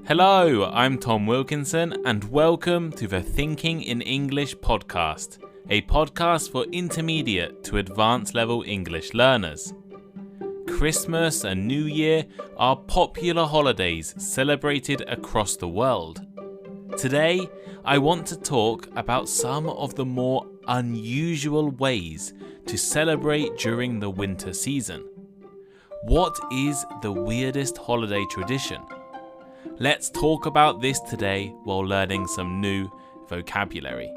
Hello, I'm Tom Wilkinson and welcome to the Thinking in English podcast, a podcast for intermediate to advanced level English learners. Christmas and New Year are popular holidays celebrated across the world. Today, I want to talk about some of the more unusual ways to celebrate during the winter season. What is the weirdest holiday tradition? Let's talk about this today while learning some new vocabulary.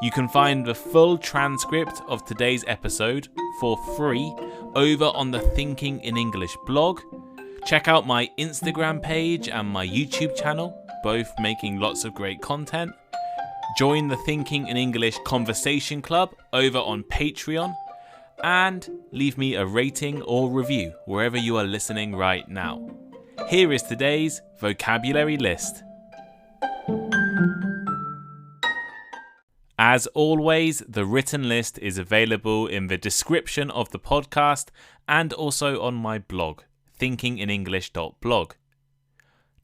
You can find the full transcript of today's episode for free over on the Thinking in English blog. Check out my Instagram page and my YouTube channel, both making lots of great content. Join the Thinking in English Conversation Club over on Patreon. And leave me a rating or review wherever you are listening right now. Here is today's vocabulary list. As always, the written list is available in the description of the podcast and also on my blog, thinkinginenglish.blog.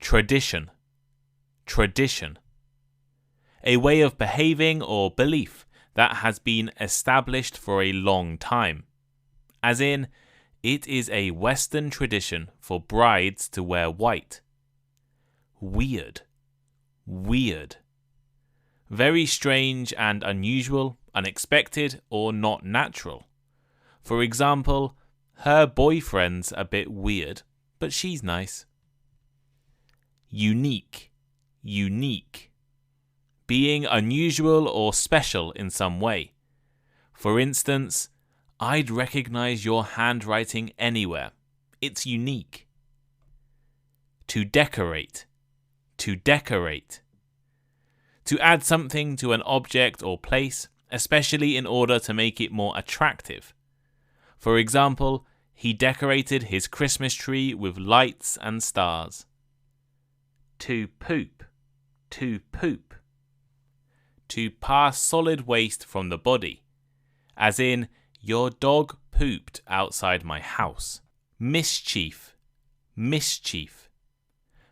Tradition. Tradition. A way of behaving or belief that has been established for a long time. As in, it is a Western tradition for brides to wear white. Weird. Weird. Very strange and unusual, unexpected, or not natural. For example, her boyfriend's a bit weird, but she's nice. Unique. Unique. Being unusual or special in some way. For instance, I'd recognize your handwriting anywhere. It's unique. To decorate. To decorate. To add something to an object or place, especially in order to make it more attractive. For example, he decorated his Christmas tree with lights and stars. To poop. To poop. To pass solid waste from the body, as in, your dog pooped outside my house. Mischief. Mischief.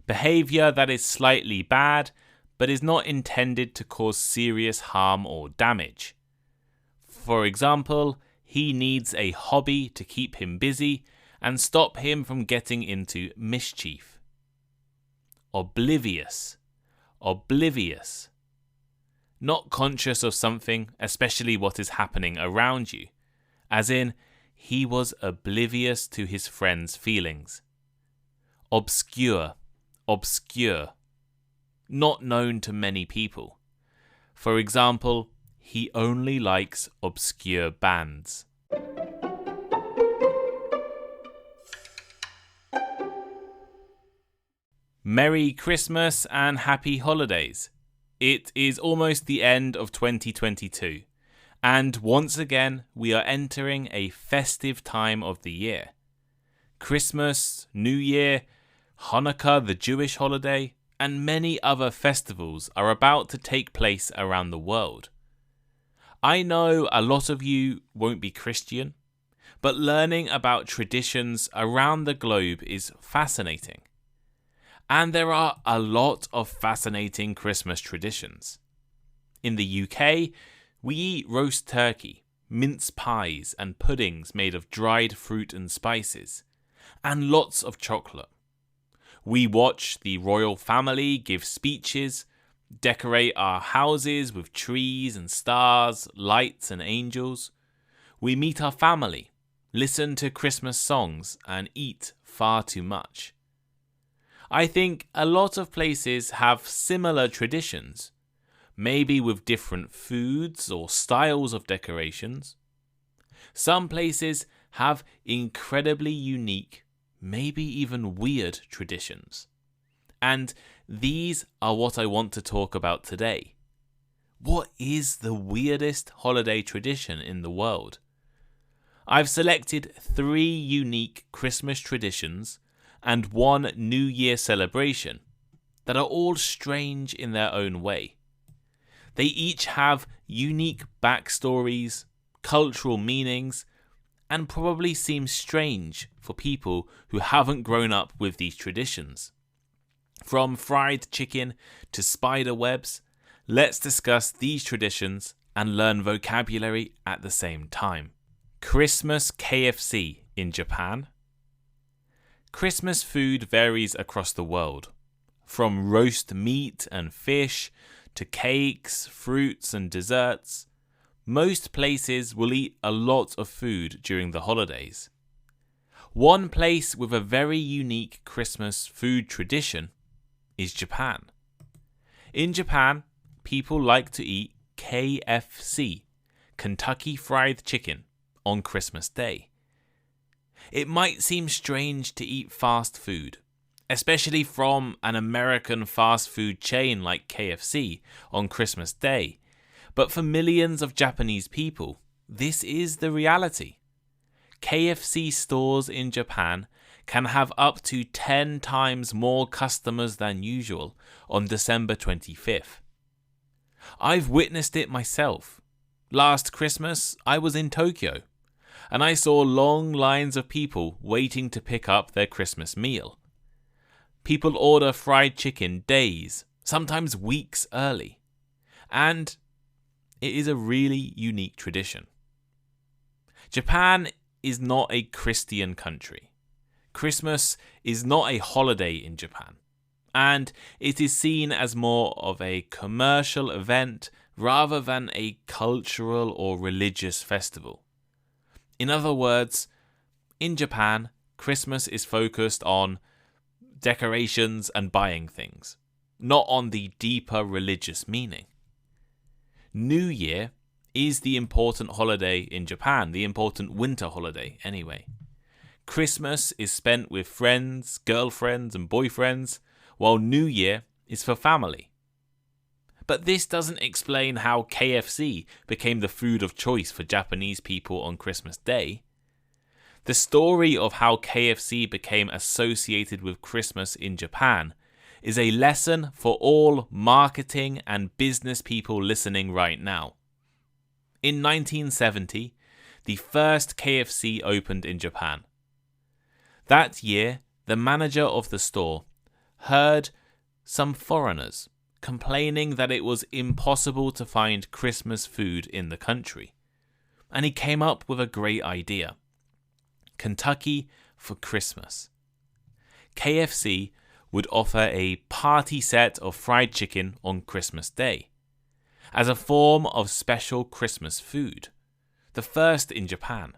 Behavior that is slightly bad, but is not intended to cause serious harm or damage. For example, he needs a hobby to keep him busy and stop him from getting into mischief. Oblivious. Oblivious. Not conscious of something, especially what is happening around you. As in, he was oblivious to his friend's feelings. Obscure. Obscure. Not known to many people. For example, he only likes obscure bands. Merry Christmas and Happy Holidays. It is almost the end of 2022, and once again we are entering a festive time of the year. Christmas, New Year, Hanukkah, the Jewish holiday, and many other festivals are about to take place around the world. I know a lot of you won't be Christian, but learning about traditions around the globe is fascinating. And there are a lot of fascinating Christmas traditions. In the UK, we eat roast turkey, mince pies and puddings made of dried fruit and spices, and lots of chocolate. We watch the royal family give speeches, decorate our houses with trees and stars, lights and angels. We meet our family, listen to Christmas songs, and eat far too much. I think a lot of places have similar traditions, maybe with different foods or styles of decorations. Some places have incredibly unique, maybe even weird traditions. And these are what I want to talk about today. What is the weirdest holiday tradition in the world? I've selected 3 unique Christmas traditions and 1 New Year celebration that are all strange in their own way. They each have unique backstories, cultural meanings, and probably seem strange for people who haven't grown up with these traditions. From fried chicken to spider webs, let's discuss these traditions and learn vocabulary at the same time. Christmas KFC in Japan. Christmas food varies across the world, from roast meat and fish to cakes, fruits and desserts. Most places will eat a lot of food during the holidays. One place with a very unique Christmas food tradition is Japan. In Japan, people like to eat KFC, Kentucky Fried Chicken, on Christmas Day. It might seem strange to eat fast food, especially from an American fast food chain like KFC on Christmas Day, but for millions of Japanese people, this is the reality. KFC stores in Japan can have up to 10 times more customers than usual on December 25th. I've witnessed it myself. Last Christmas, I was in Tokyo, and I saw long lines of people waiting to pick up their Christmas meal. People order fried chicken days, sometimes weeks early, and it is a really unique tradition. Japan is not a Christian country. Christmas is not a holiday in Japan, and it is seen as more of a commercial event rather than a cultural or religious festival. In other words, in Japan, Christmas is focused on decorations and buying things, not on the deeper religious meaning. New Year is the important holiday in Japan, the important winter holiday anyway. Christmas is spent with friends, girlfriends and boyfriends, while New Year is for family. But this doesn't explain how KFC became the food of choice for Japanese people on Christmas Day. The story of how KFC became associated with Christmas in Japan is a lesson for all marketing and business people listening right now. In 1970, the first KFC opened in Japan. That year, the manager of the store heard some foreigners complaining that it was impossible to find Christmas food in the country. And he came up with a great idea. Kentucky for Christmas. KFC would offer a party set of fried chicken on Christmas Day, as a form of special Christmas food, the first in Japan.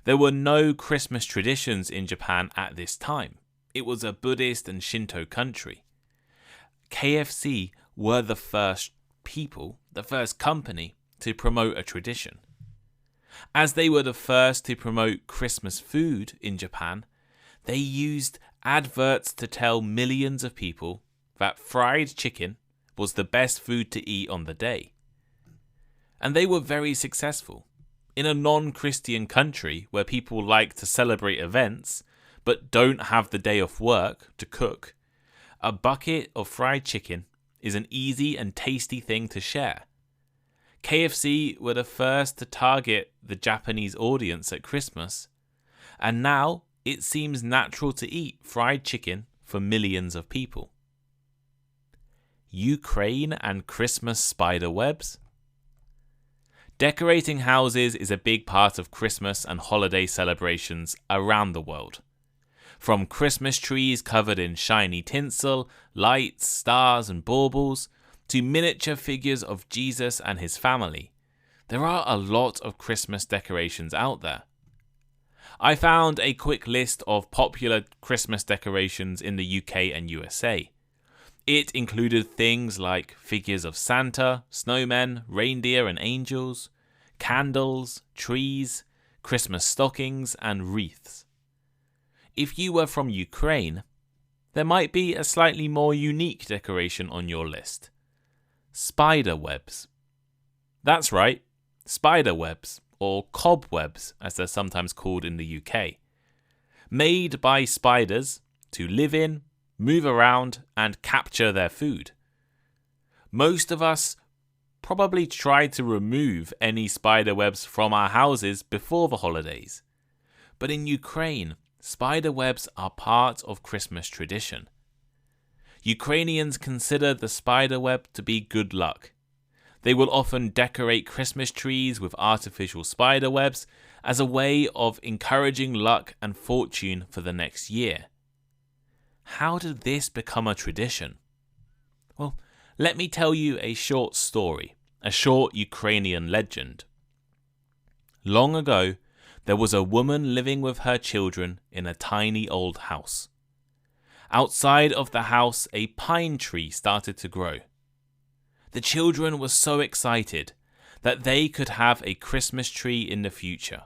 There were no Christmas traditions in Japan at this time. It was a Buddhist and Shinto country. KFC were the first people, the first company to promote a tradition. As they were the first to promote Christmas food in Japan, they used adverts to tell millions of people that fried chicken was the best food to eat on the day. And they were very successful. In a non-Christian country where people like to celebrate events but don't have the day off work to cook, a bucket of fried chicken is an easy and tasty thing to share. KFC were the first to target the Japanese audience at Christmas, and now it seems natural to eat fried chicken for millions of people. Ukraine and Christmas spider webs. Decorating houses is a big part of Christmas and holiday celebrations around the world. From Christmas trees covered in shiny tinsel, lights, stars and baubles, to miniature figures of Jesus and his family, there are a lot of Christmas decorations out there. I found a quick list of popular Christmas decorations in the UK and USA. It included things like figures of Santa, snowmen, reindeer and angels, candles, trees, Christmas stockings and wreaths. If you were from Ukraine, there might be a slightly more unique decoration on your list. Spider webs. That's right, spider webs, or cobwebs as they're sometimes called in the UK. Made by spiders to live in, move around and capture their food. Most of us probably tried to remove any spider webs from our houses before the holidays. But in Ukraine, spider webs are part of Christmas tradition. Ukrainians consider the spiderweb to be good luck. They will often decorate Christmas trees with artificial spiderwebs as a way of encouraging luck and fortune for the next year. How did this become a tradition? Well, let me tell you a short story, a short Ukrainian legend. Long ago, there was a woman living with her children in a tiny old house. Outside of the house, a pine tree started to grow. The children were so excited that they could have a Christmas tree in the future.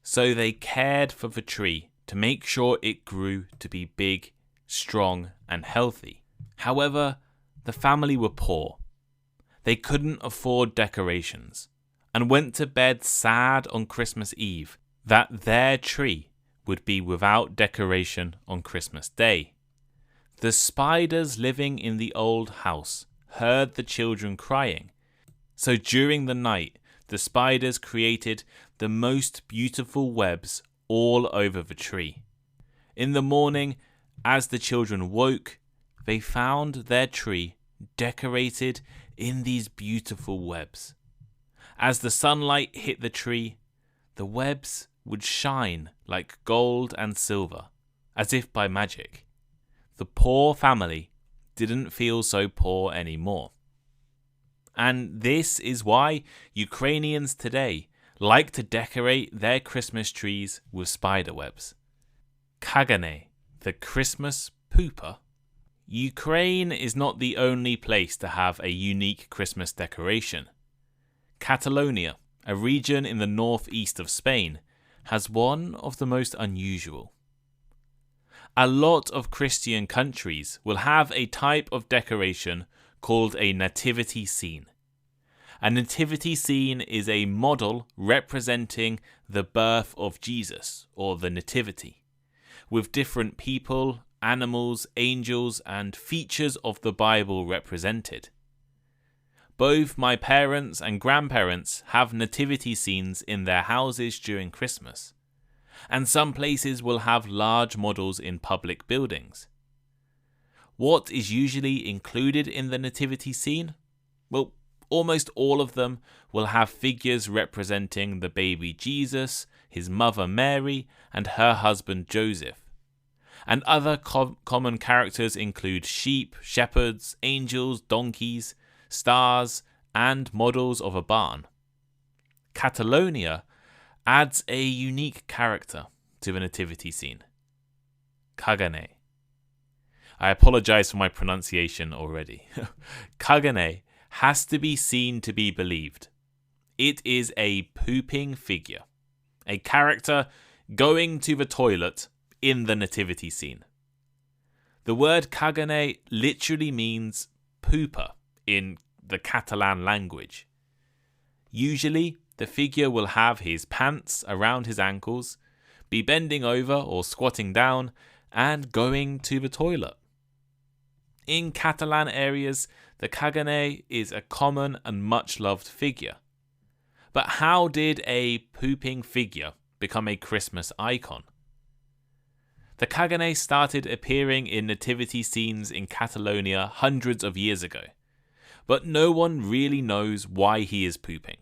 So they cared for the tree to make sure it grew to be big, strong, and healthy. However, the family were poor. They couldn't afford decorations and went to bed sad on Christmas Eve that their tree would be without decoration on Christmas Day. The spiders living in the old house heard the children crying. So during the night, the spiders created the most beautiful webs all over the tree. In the morning, as the children woke, they found their tree decorated in these beautiful webs. As the sunlight hit the tree, the webs would shine like gold and silver, as if by magic. The poor family didn't feel so poor anymore. And this is why Ukrainians today like to decorate their Christmas trees with spiderwebs. Kagane, the Christmas pooper. Ukraine is not the only place to have a unique Christmas decoration. Catalonia, a region in the northeast of Spain, has one of the most unusual. A lot of Christian countries will have a type of decoration called a nativity scene. A nativity scene is a model representing the birth of Jesus, or the nativity, with different people, animals, angels, and features of the Bible represented. Both my parents and grandparents have nativity scenes in their houses during Christmas, and some places will have large models in public buildings. What is usually included in the nativity scene? Well, almost all of them will have figures representing the baby Jesus, his mother Mary, and her husband Joseph. And other common characters include sheep, shepherds, angels, donkeys, stars, and models of a barn. Catalonia adds a unique character to the nativity scene. Kagane. I apologize for my pronunciation already. Kagane has to be seen to be believed. It is a pooping figure, a character going to the toilet in the nativity scene. The word Kagane literally means pooper in the Catalan language. Usually, the figure will have his pants around his ankles, be bending over or squatting down, and going to the toilet. In Catalan areas, the Kagane is a common and much-loved figure. But how did a pooping figure become a Christmas icon? The Kagane started appearing in nativity scenes in Catalonia hundreds of years ago, but no one really knows why he is pooping.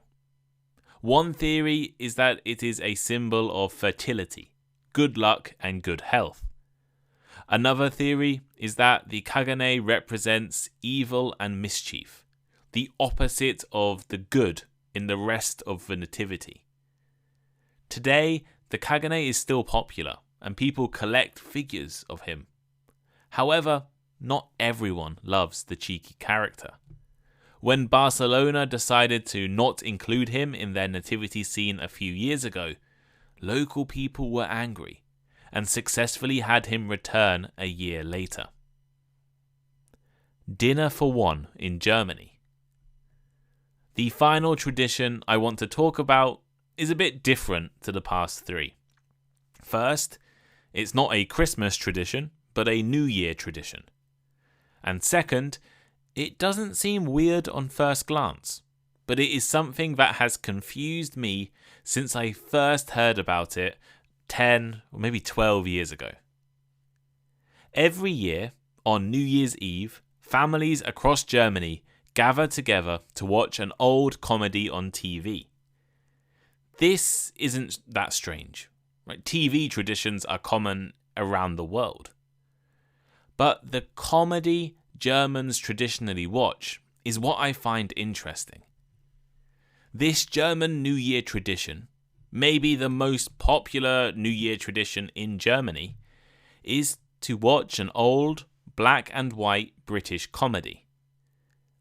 One theory is that it is a symbol of fertility, good luck, and good health. Another theory is that the Kagane represents evil and mischief, the opposite of the good in the rest of the nativity. Today, the Kagane is still popular, and people collect figures of him. However, not everyone loves the cheeky character. When Barcelona decided to not include him in their nativity scene a few years ago, local people were angry and successfully had him return a year later. Dinner for one in Germany. The final tradition I want to talk about is a bit different to the past three. First, it's not a Christmas tradition, but a New Year tradition. And second, it doesn't seem weird on first glance, but it is something that has confused me since I first heard about it 10 or maybe 12 years ago. Every year, on New Year's Eve, families across Germany gather together to watch an old comedy on TV. This isn't that strange. Right? TV traditions are common around the world. But the comedy Germans traditionally watch is what I find interesting. This German New Year tradition, maybe the most popular New Year tradition in Germany, is to watch an old black and white British comedy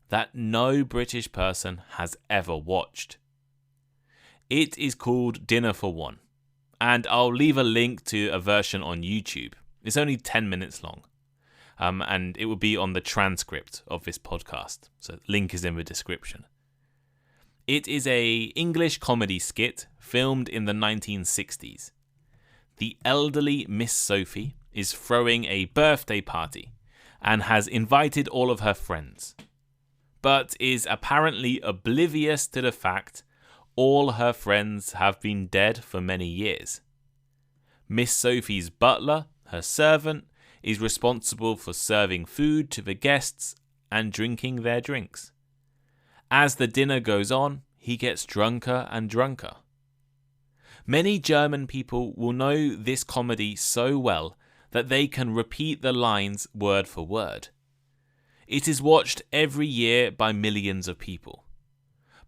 that no British person has ever watched. It is called Dinner for One, and I'll leave a link to a version on YouTube. It's only 10 minutes long, and it will be on the transcript of this podcast, so link is in the description. It is a English comedy skit filmed in the 1960s. The elderly Miss Sophie is throwing a birthday party and has invited all of her friends, but is apparently oblivious to the fact all her friends have been dead for many years. Miss Sophie's butler, her servant, is responsible for serving food to the guests and drinking their drinks. As the dinner goes on, he gets drunker and drunker. Many German people will know this comedy so well that they can repeat the lines word for word. It is watched every year by millions of people.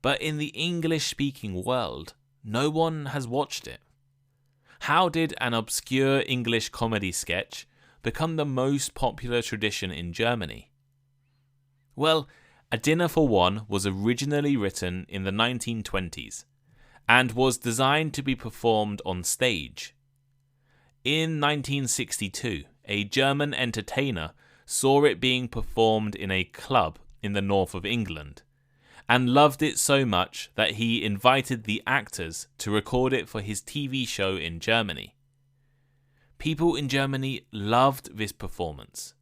But in the English-speaking world, no one has watched it. How did an obscure English comedy sketch become the most popular tradition in Germany? Well, A Dinner for One was originally written in the 1920s and was designed to be performed on stage. In 1962, a German entertainer saw it being performed in a club in the north of England and loved it so much that he invited the actors to record it for his TV show in Germany. People in Germany loved this performance,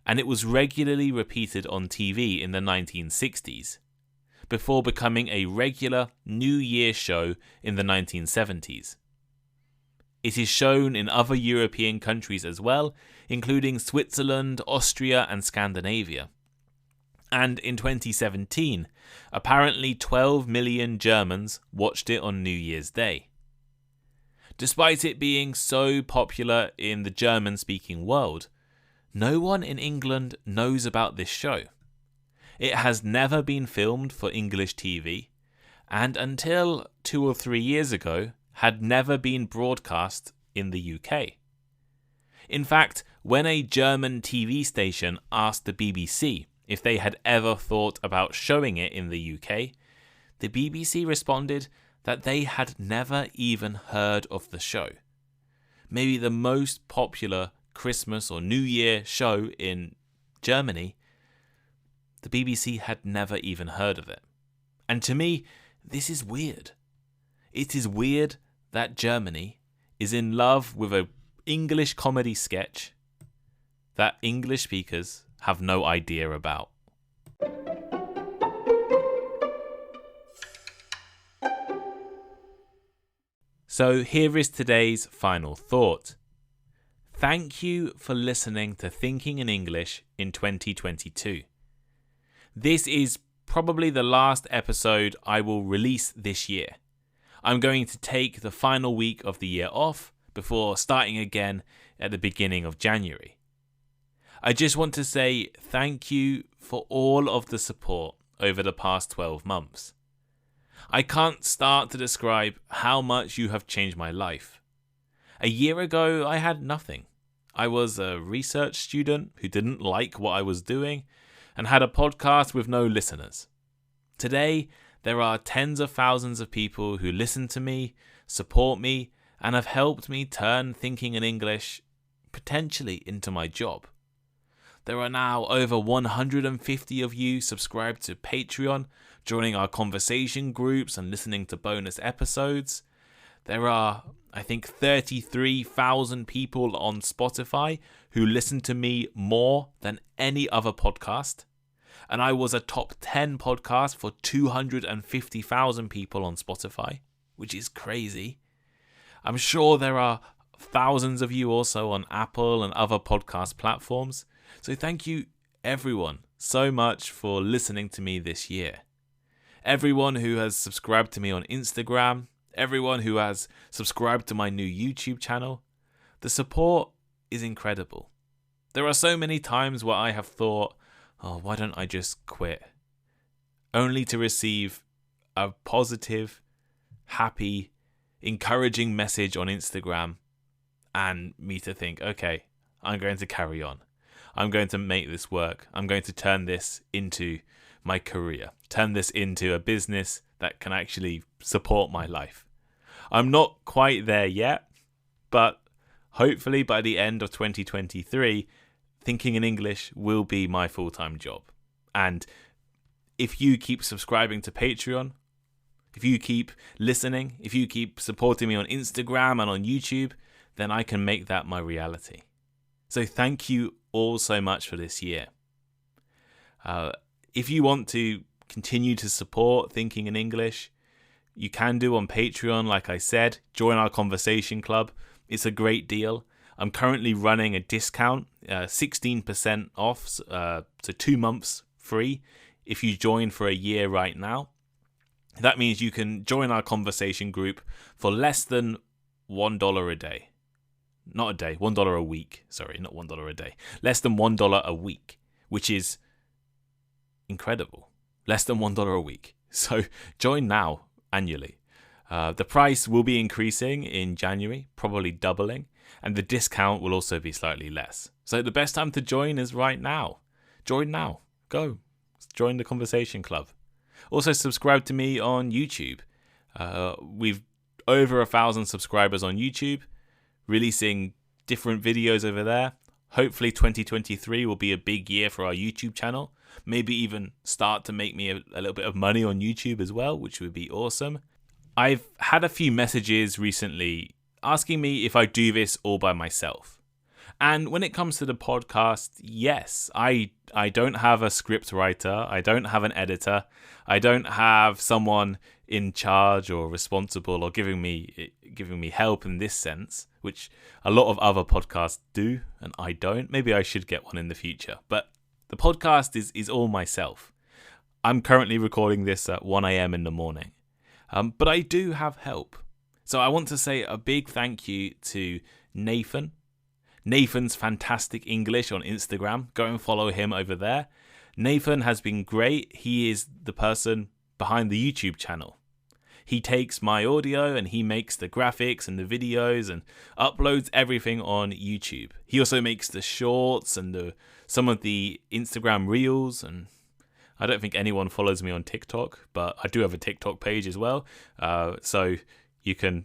and it was regularly repeated on TV in the 1960s, before becoming a regular New Year show in the 1970s. It is shown in other European countries as well, including Switzerland, Austria, and Scandinavia. And in 2017, apparently 12 million Germans watched it on New Year's Day. Despite it being so popular in the German-speaking world, no one in England knows about this show. It has never been filmed for English TV, and until 2 or 3 years ago, had never been broadcast in the UK. In fact, when a German TV station asked the BBC if they had ever thought about showing it in the UK, the BBC responded that they had never even heard of the show. Maybe the most popular Christmas or New Year show in Germany, the BBC had never even heard of it. And to me, this is weird. It is weird that Germany is in love with an English comedy sketch that English speakers have no idea about. So here is today's final thought. Thank you for listening to Thinking in English in 2022. This is probably the last episode I will release this year. I'm going to take the final week of the year off before starting again at the beginning of January. I just want to say thank you for all of the support over the past 12 months. I can't start to describe how much you have changed my life. A year ago, I had nothing. I was a research student who didn't like what I was doing and had a podcast with no listeners. Today, there are tens of thousands of people who listen to me, support me, and have helped me turn Thinking in English potentially into my job. There are now over 150 of you subscribed to Patreon, joining our conversation groups and listening to bonus episodes. There are, I think, 33,000 people on Spotify who listen to me more than any other podcast. And I was a top 10 podcast for 250,000 people on Spotify, which is crazy. I'm sure there are thousands of you also on Apple and other podcast platforms So thank you everyone so much for listening to me this year. Everyone who has subscribed to me on Instagram, everyone who has subscribed to my new YouTube channel, the support is incredible. There are so many times where I have thought, oh, why don't I just quit? Only to receive a positive, happy, encouraging message on Instagram and me to think, okay, I'm going to carry on. I'm going to make this work. I'm going to turn this into my career, turn this into a business that can actually support my life. I'm not quite there yet, but hopefully by the end of 2023, thinking in English will be my full-time job. And if you keep subscribing to Patreon, if you keep listening, if you keep supporting me on Instagram and on YouTube, then I can make that my reality. So thank you all so much for this year. If you want to continue to support Thinking in English, you can do on Patreon, like I said. Join our conversation club. It's a great deal. I'm currently running a discount, 16% off, so 2 months free if you join for a year right now. That means you can join our conversation group for less than $1 a day. Not a day, $1 a week. Sorry, not $1 a day. Less than $1 a week, which is incredible. Less than $1 a week. So join now, annually. The price will be increasing in January, probably doubling, and the discount will also be slightly less. So the best time to join is right now. Join now. Go. Join the conversation club. Also subscribe to me on YouTube. We've over 1,000 subscribers on YouTube, releasing different videos over there. Hopefully 2023 will be a big year for our YouTube channel. Maybe even start to make me a little bit of money on YouTube as well, which would be awesome. I've had a few messages recently asking me if I do this all by myself. And when it comes to the podcast, yes, I don't have a script writer. I don't have an editor. I don't have someone in charge or responsible or giving me help in this sense, which a lot of other podcasts do, and I don't. Maybe I should get one in the future. But the podcast is all myself. I'm currently recording this at 1 a.m. in the morning. But I do have help. So I want to say a big thank you to Nathan. Nathan's Fantastic English on Instagram. Go and follow him over there. Nathan has been great. He is the person behind the YouTube channel. He takes my audio and he makes the graphics and the videos and uploads everything on YouTube. He also makes the shorts and some of the Instagram reels, and I don't think anyone follows me on TikTok, but I do have a TikTok page as well. So you can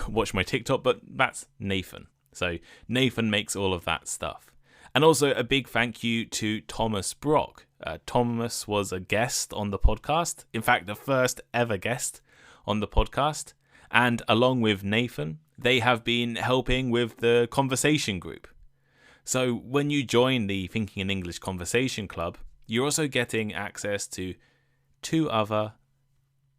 watch my TikTok, but that's Nathan. So Nathan makes all of that stuff. And also a big thank you to Thomas Brock. Thomas was a guest on the podcast. In fact, the first ever guest on the podcast. And along with Nathan, they have been helping with the conversation group. So when you join the Thinking in English Conversation Club, you're also getting access to 2 other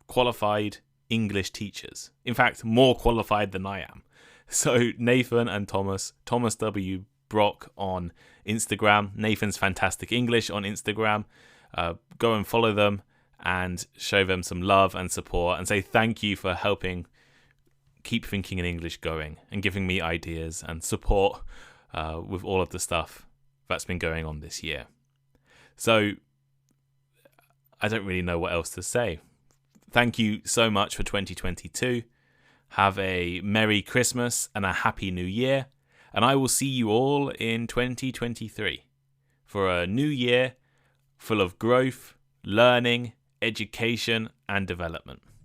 qualified English teachers. In fact, more qualified than I am. So Nathan and Thomas W. Brock on Instagram, Nathan's Fantastic English on Instagram. Go and follow them and show them some love and support and say thank you for helping keep Thinking in English going and giving me ideas and support with all of the stuff that's been going on this year. So I don't really know what else to say. Thank you so much for 2022. Have a Merry Christmas and a Happy New Year. And I will see you all in 2023 for a new year full of growth, learning, education, and development.